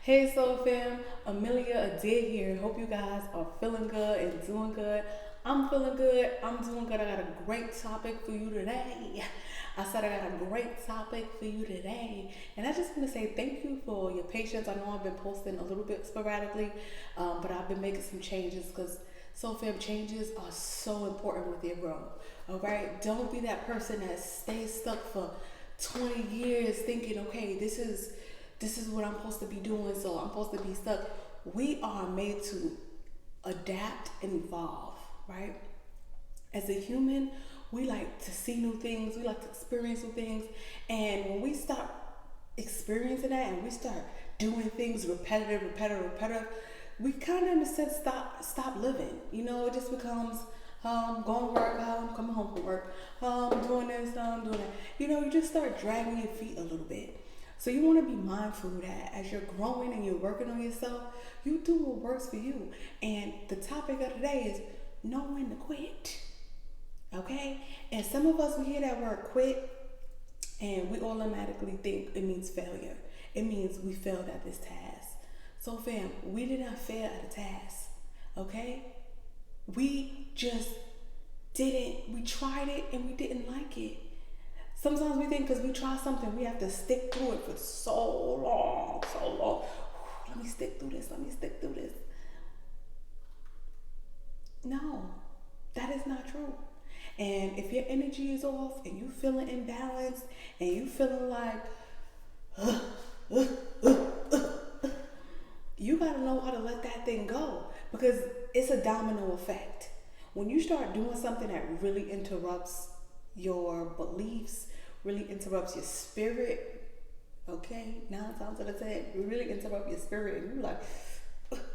Hey Soul Fam, Amelia Adair here. Hope you guys are feeling good and doing good. I'm feeling good. I'm doing good. I got a great topic for you today. I said I got a great topic for you today. And I just want to say thank you for your patience. I know I've been posting a little bit sporadically, but I've been making some changes because Soul Fam changes are so important with your growth. All right? Don't be that person that stays stuck for 20 years thinking, okay, this is what I'm supposed to be doing, so I'm supposed to be stuck. We are made to adapt and evolve, right? As a human, we like to see new things, we like to experience new things, and when we start experiencing that and we start doing things repetitive, we kind of in a sense stop living. It just becomes going to work, coming home from work, doing this, doing that. You just start dragging your feet a little bit. So you want to be mindful that as you're growing and you're working on yourself, you do what works for you. And the topic of today is know when to quit. Okay? And some of us, we hear that word quit and we automatically think it means failure. It means we failed at this task. So fam, we did not fail at a task. Okay? We just we tried it and we didn't like it. Sometimes we think because we try something, we have to stick through it for so long, so long. Let me stick through this. No, that is not true. And if your energy is off and you feeling imbalanced and you feeling like, uh, uh, you got to know how to let that thing go because it's a domino effect. When you start doing something that really interrupts your beliefs, really interrupts your spirit, okay? 9 times out of 10, it really interrupt your spirit and you're like,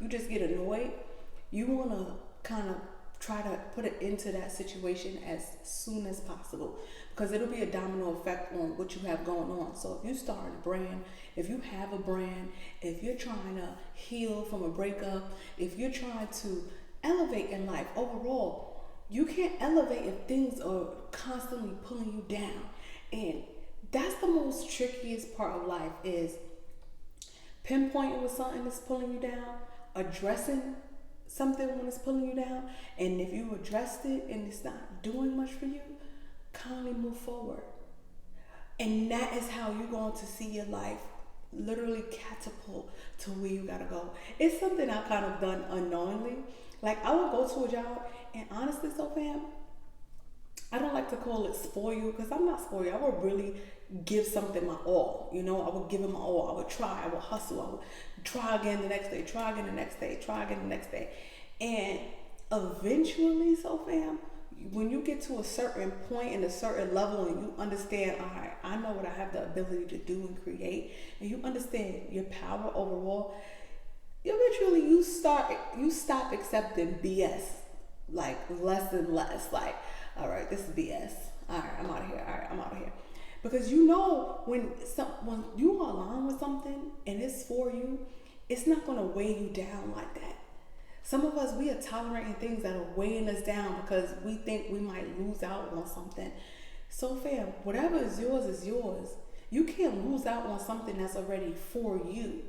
you just get annoyed. You want to kind of try to put it into that situation as soon as possible because it'll be a domino effect on what you have going on. So if you start a brand, if you have a brand, if you're trying to heal from a breakup, if you're trying to elevate in life overall, you can't elevate if things are constantly pulling you down. And that's the most trickiest part of life is pinpointing with something that's pulling you down, addressing something when it's pulling you down, and if you addressed it and it's not doing much for you, kindly move forward. And that is how you're going to see your life literally catapult to where you gotta go. It's something I've kind of done unknowingly. Like I would go to a job and honestly, so fam, I don't like to call it spoil because I'm not spoiled. I would really give something my all. I would give it my all. I would try. I would hustle. I would try again the next day. Try again the next day. Try again the next day. And eventually, so fam, when you get to a certain point and a certain level and you understand, all right, I know what I have the ability to do and create, and you understand your power overall, eventually you stop accepting BS like less and less. Like, all right, this is BS. All right, I'm out of here. All right, I'm out of here. Because when you are aligned with something and it's for you, it's not gonna weigh you down like that. Some of us, we are tolerating things that are weighing us down because we think we might lose out on something. So fam, whatever is yours is yours. You can't lose out on something that's already for you.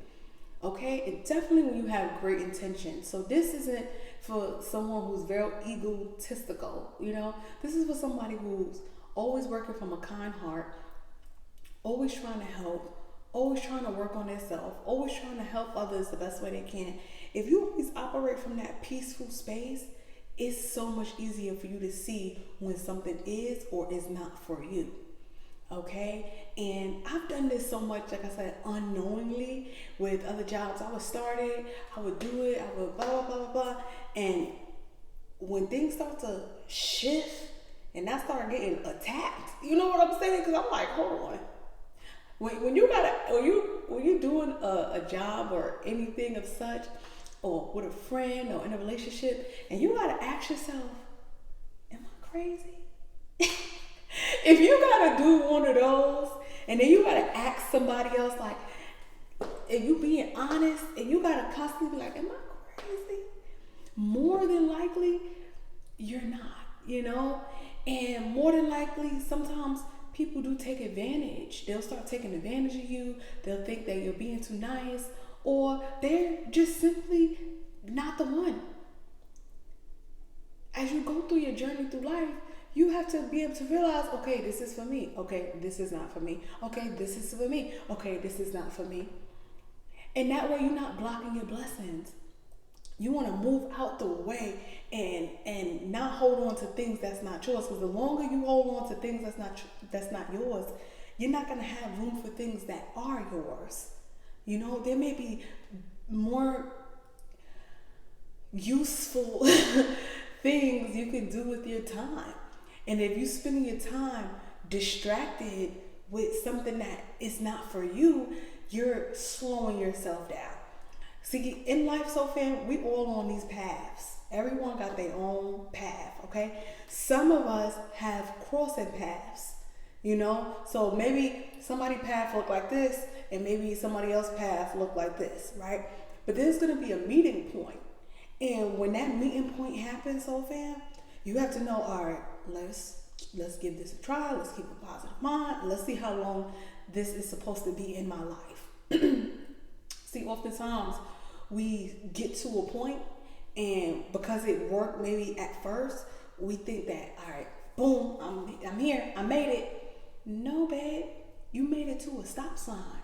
Okay, and definitely when you have great intention. So this isn't for someone who's very egotistical, this is for somebody who's always working from a kind heart, always trying to help, always trying to work on themselves, always trying to help others the best way they can. If you always operate from that peaceful space, it's so much easier for you to see when something is or is not for you. Okay, and I've done this so much, like I said, unknowingly with other jobs. I would start it, I would do it, I would blah blah blah blah blah, and when things start to shift and I start getting attacked, you know what I'm saying? Because I'm like, hold on. When you doing a job or anything of such, or with a friend or in a relationship, and you gotta ask yourself, am I crazy? If you gotta do one of those, and then you gotta ask somebody else, like, if you being honest, and you gotta constantly be like, am I crazy? More than likely, you're not. And more than likely, sometimes people do take advantage. They'll start taking advantage of you. They'll think that you're being too nice, or they're just simply not the one. As you go through your journey through life, you have to be able to realize, okay, this is for me. Okay, this is not for me. Okay, this is for me. Okay, this is not for me. And that way you're not blocking your blessings. You want to move out the way and not hold on to things that's not yours. Because the longer you hold on to things that's not yours, you're not going to have room for things that are yours. You know, there may be more useful things you can do with your time. And if you're spending your time distracted with something that is not for you, you're slowing yourself down. See, in life, so fam, we all on these paths. Everyone got their own path, okay? Some of us have crossing paths, you know? So maybe somebody's path look like this, and maybe somebody else's path look like this, right? But there's going to be a meeting point. And when that meeting point happens, so fam, you have to know, all right, let's give this a try. Let's keep a positive mind. Let's see how long this is supposed to be in my life. See, oftentimes we get to a point, and because it worked maybe at first, we think that, all right, boom, I'm here, I made it. No, babe, you made it to a stop sign.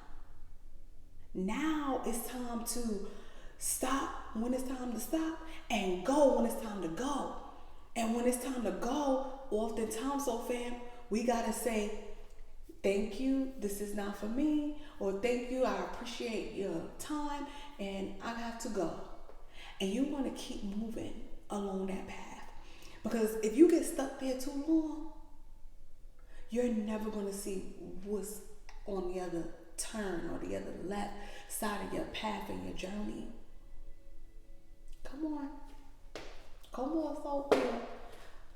Now it's time to stop when it's time to stop and go when it's time to go. And when it's time to go, oftentimes, so fam, we gotta say, thank you, this is not for me, or thank you, I appreciate your time, and I have to go. And you want to keep moving along that path. Because if you get stuck there too long, you're never going to see what's on the other turn or the other left side of your path and your journey. Come on. Come on, Sophia.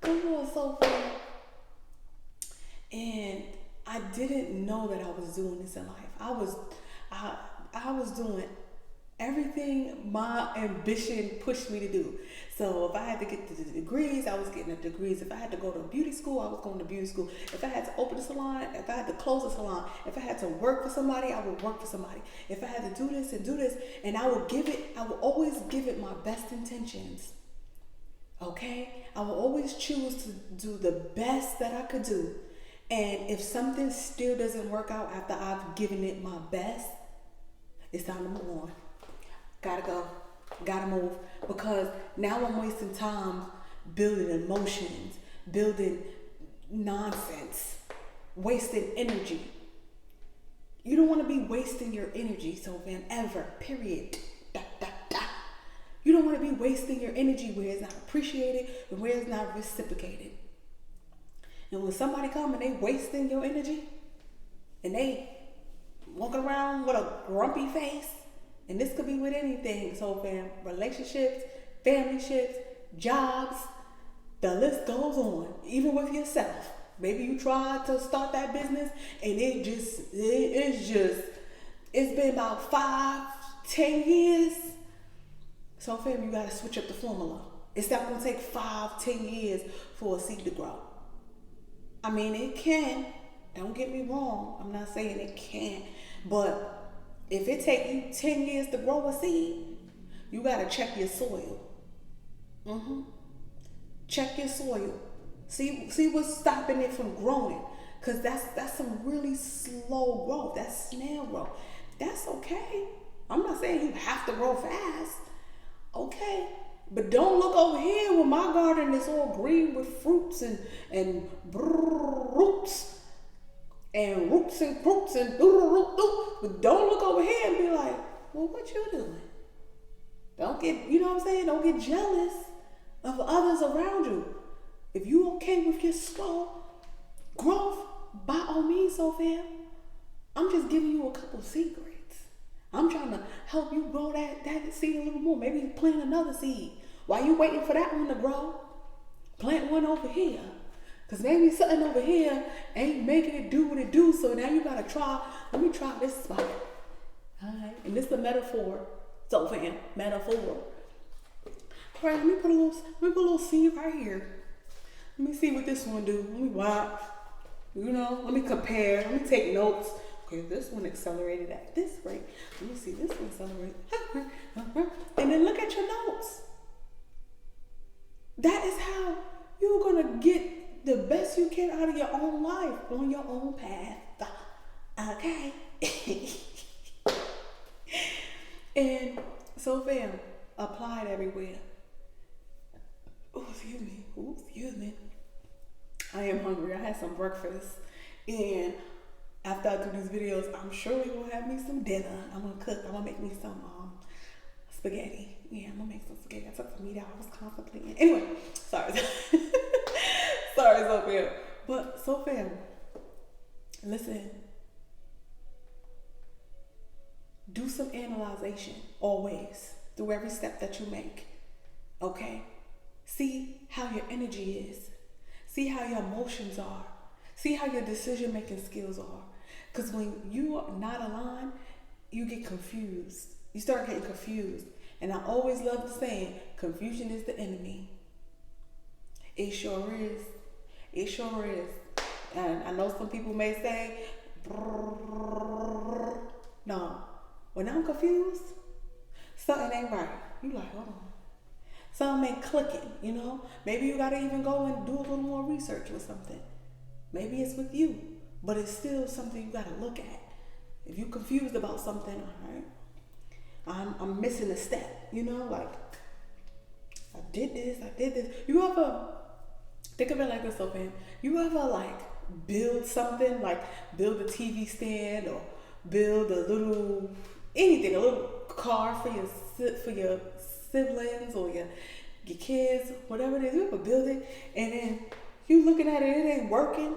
Come on, Sophia. And I didn't know that I was doing this in life. I was doing everything my ambition pushed me to do. So if I had to get the degrees, I was getting the degrees. If I had to go to beauty school, I was going to beauty school. If I had to open a salon, if I had to close a salon, if I had to work for somebody, I would work for somebody. If I had to do this and do this, and I would always give it my best intentions. Okay? I will always choose to do the best that I could do. And if something still doesn't work out after I've given it my best, it's time to move on. Gotta go. Gotta move. Because now I'm wasting time building emotions, building nonsense, wasting energy. You don't want to be wasting your energy, so man, ever. Period. You don't want to be wasting your energy where it's not appreciated and where it's not reciprocated. And when somebody come and they wasting your energy and they walk around with a grumpy face, and this could be with anything, so fam, relationships, family ships, jobs, the list goes on, even with yourself. Maybe you tried to start that business and it's been about 5-10 years. So fam, you gotta switch up the formula. It's not gonna take 5-10 years for a seed to grow. I mean, it can. Don't get me wrong. I'm not saying it can't. But if it takes you 10 years to grow a seed, you got to check your soil. Check your soil. See what's stopping it from growing. Because that's some really slow growth. That's snail growth. That's okay. I'm not saying you have to grow fast. Okay. But don't look over here where my garden is all green with fruits and roots and roots and fruits and but don't look over here and be like, well, what you doing? Don't get, you know what I'm saying? Don't get jealous of others around you. If you okay with your slow growth, by all means, so fam, I'm just giving you a couple secrets. I'm trying to help you grow that seed a little more. Maybe plant another seed. While you waiting for that one to grow, plant one over here. Because maybe something over here ain't making it do what it do. So now you got to try. Let me try this spot. All right. And this is a metaphor. So fam, metaphor. All right, let me put a little seed right here. Let me see what this one do. Let me watch. You know, let me compare. Let me take notes. okay, this one accelerated at this rate. Let me see, this one accelerated. And then look at your notes. That is how you're going to get the best you can out of your own life on your own path. Okay? And so, fam, apply it everywhere. Oh, excuse me. Oh, excuse me. I am hungry. I had some breakfast. And after I do these videos, I'm surely going to have me some dinner. I'm going to cook. I'm going to make me some spaghetti. Yeah, I'm going to make some spaghetti. I took some meat out. I was contemplating. Anyway, sorry. Sorry, Sophia. But, Sophia, listen. Do some analyzation always through every step that you make. Okay? See how your energy is. See how your emotions are. See how your decision-making skills are. Because when you are not aligned, you get confused. You start getting confused. And I always love the saying, confusion is the enemy. It sure is. It sure is. And I know some people may say, no. When I'm confused, something ain't right. You like, hold on. Something ain't clicking, you know? Maybe you gotta even go and do a little more research with something. Maybe it's with you, but it's still something you gotta look at. If you're confused about something, all right, I'm missing a step, you know? Like, I did this. You ever, think of it like this, Sophie. You ever like build something, like build a TV stand or build a little, anything, a little car for your siblings or your kids, whatever it is. You ever build it and then you looking at it ain't working.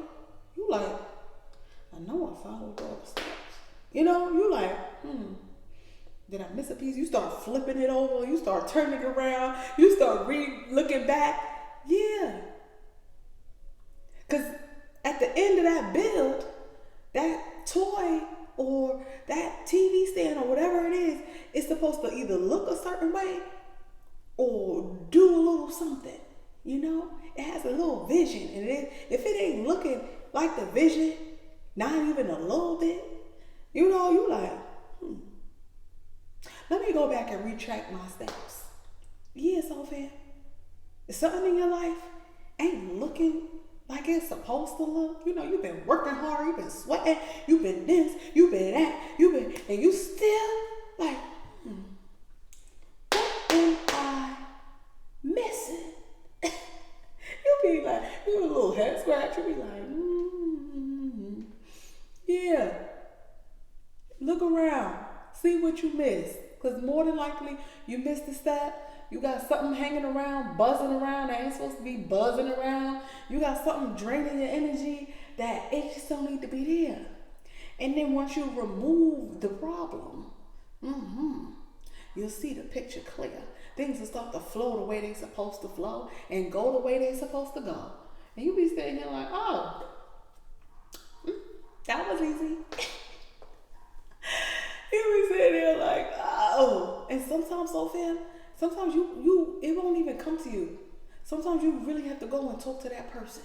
You like, I know I followed all the steps. You know, you like, did I miss a piece? You start flipping it over. You start turning it around. You start looking back. Yeah. Because at the end of that build, that toy or that TV stand or whatever it is, it's supposed to either look a certain way or do a little something, you know? It has a little vision, and if it ain't looking like the vision, not even a little bit, you know, you like, let me go back and retract my steps. Yeah, Sophia, if something in your life ain't looking like it's supposed to look, you know, you've been working hard, you've been sweating, you've been this, you've been that, and you still like, what am I missing? You be like, you a little head scratch, you be like, yeah. Look around, see what you missed, because more than likely you missed a step. You got something hanging around, buzzing around that ain't supposed to be buzzing around. You got something draining your energy that it just don't need to be there. And then once you remove the problem, you'll see the picture clear. Things will start to flow the way they're supposed to flow and go the way they're supposed to go. And you be sitting here like, oh, that was easy. You be sitting there like, oh. And sometimes, Sophia, sometimes it won't even come to you. Sometimes you really have to go and talk to that person.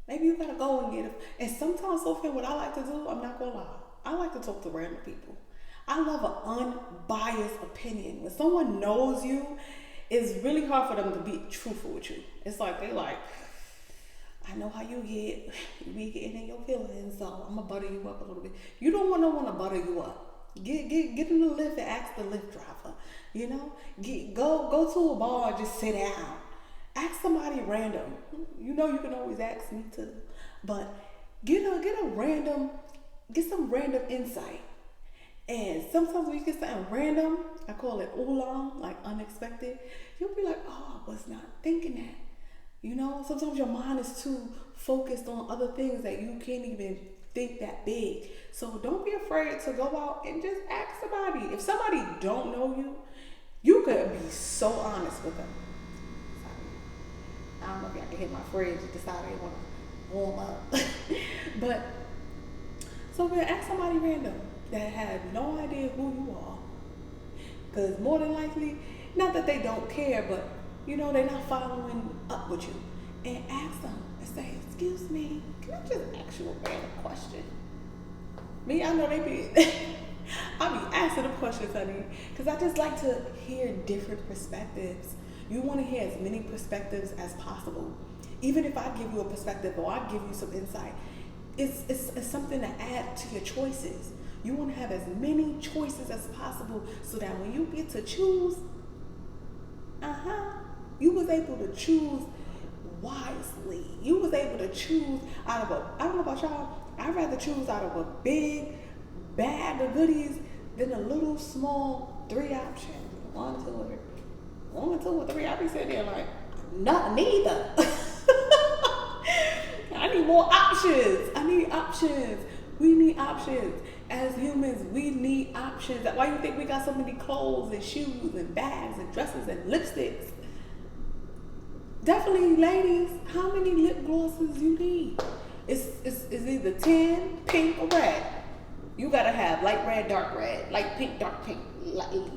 Maybe you gotta go and get it. And sometimes, Sophia, what I like to do, I'm not gonna lie, I like to talk to random people. I love an unbiased opinion. When someone knows you, it's really hard for them to be truthful with you. It's like they like, I know how you get. You be getting in your feelings, so I'm gonna butter you up a little bit. You don't want no one to butter you up. Get in the lift and ask the lift driver. You know, go to a bar and just sit down. Ask somebody random. You know you can always ask me too, but get some random insight. And sometimes when you get something random, I call it oolong, like unexpected. You'll be like, oh, I was not thinking that. You know, sometimes your mind is too focused on other things that you can't even think that big. So don't be afraid to go out and just ask somebody. If somebody don't know you, you could be so honest with them. Sorry. I don't know if y'all can hear my fridge decided they want to warm up. But so we'll ask somebody random that had no idea who you are. Because more than likely, not that they don't care, but you know, they're not following up with you. And ask them and say, excuse me, can I just ask you a random question? Me, I know they be. I be asking them questions, honey, because I just like to hear different perspectives. You want to hear as many perspectives as possible. Even if I give you a perspective or I give you some insight, it's something to add to your choices. You want to have as many choices as possible so that when you get to choose, you was able to choose wisely. You was able to choose out of a, I don't know about y'all, I'd rather choose out of a big bag of goodies than a little small 3 options. One, two, or three. I be sitting there like, neither. I need more options. I need options. We need options. As humans, we need options. Why you think we got so many clothes and shoes and bags and dresses and lipsticks? Definitely, ladies, how many lip glosses you need? It's either 10, pink, or red. You gotta have light red, light pink, dark pink,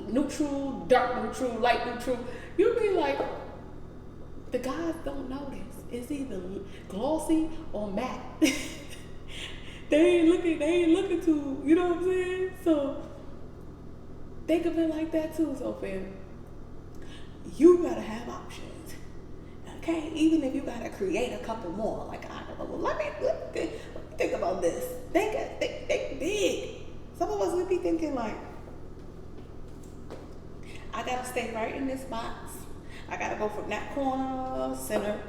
neutral, dark neutral, light neutral. You be like, the guys don't know this. It's either glossy or matte. They ain't looking to, you know what I'm saying? So think of it like that too, so fam. You gotta have options. Okay, even if you gotta create a couple more, like I don't know, well, let me think about this. Think big. Some of us would be thinking like, I gotta stay right in this box. I gotta go from that corner, center,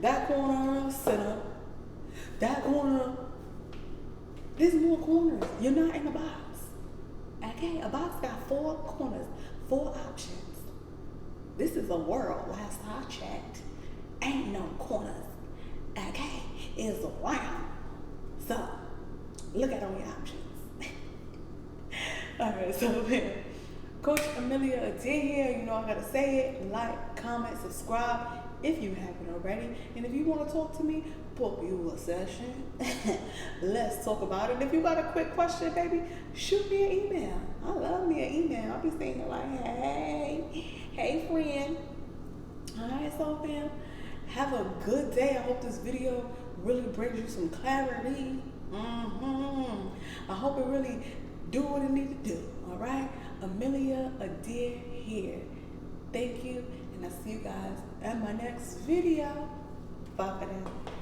that corner, center, that corner. There's more corners. You're not in a box. Okay, a box got 4 corners, 4 options. This is a world, last I checked. Ain't no corners. Okay, it's round. So, look at all your options. Alright, so Coach Amelia Adair here. You know I gotta say it. Like, comment, subscribe if you haven't already. And if you want to talk to me, book you a session. Let's talk about it. If you got a quick question, baby, shoot me an email. I love me an email. I'll be saying like, hey friend. Alright, so fam, have a good day. I hope this video really brings you some clarity. I hope it really do what it need to do. Alright? Amelia Adair here. Thank you, and I'll see you guys at my next video. Bye for now.